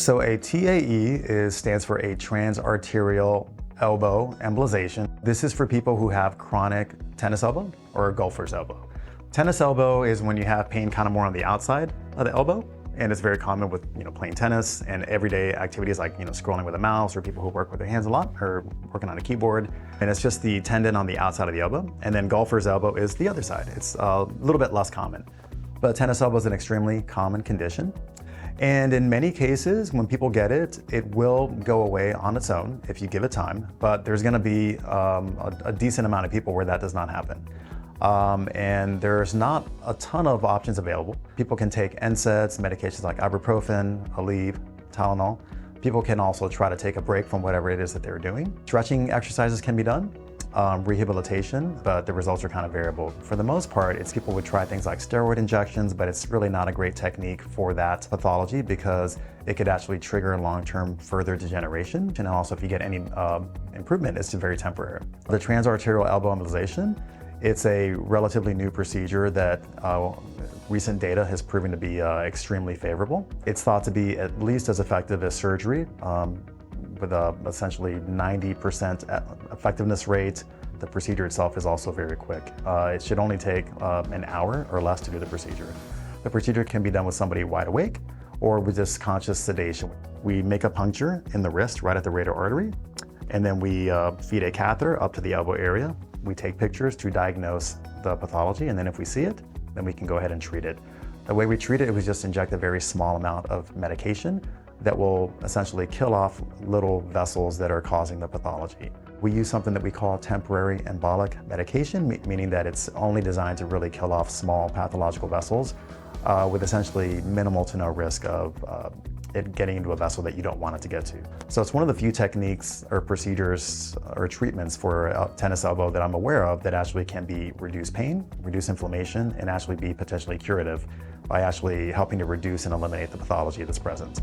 So a TAE stands for a transarterial elbow embolization. This is for people who have chronic tennis elbow or golfer's elbow. Tennis elbow is when you have pain kind of more on the outside of the elbow, and it's very common with playing tennis and everyday activities like scrolling with a mouse, or people who work with their hands a lot or working on a keyboard. And it's just the tendon on the outside of the elbow. And then golfer's elbow is the other side. It's a little bit less common. But tennis elbow is an extremely common condition. And in many cases, when people get it, it will go away on its own if you give it time. But there's going to be a decent amount of people where that does not happen. And there's not a ton of options available. People can take NSAIDs, medications like ibuprofen, Aleve, Tylenol. People can also try to take a break from whatever it is that they're doing. Stretching exercises can be done, rehabilitation, but the results are kind of variable. For the most part, people would try things like steroid injections, but it's really not a great technique for that pathology because it could actually trigger long-term further degeneration. And also if you get any improvement, it's very temporary. The transarterial elbow embolization, it's a relatively new procedure that recent data has proven to be extremely favorable. It's thought to be at least as effective as surgery with essentially 90% effectiveness rate. The procedure itself is also very quick. It should only take an hour or less to do the procedure. The procedure can be done with somebody wide awake or with just conscious sedation. We make a puncture in the wrist right at the radial artery, and then we feed a catheter up to the elbow area. We take pictures to diagnose the pathology, and then if we see it, then we can go ahead and treat it. The way we treat it, we just inject a very small amount of medication that will essentially kill off little vessels that are causing the pathology. We use something that we call temporary embolic medication, meaning that it's only designed to really kill off small pathological vessels with essentially minimal to no risk of it getting into a vessel that you don't want it to get to. So it's one of the few techniques or procedures or treatments for tennis elbow that I'm aware of that actually can reduce pain, reduce inflammation, and actually be potentially curative by actually helping to reduce and eliminate the pathology that's present.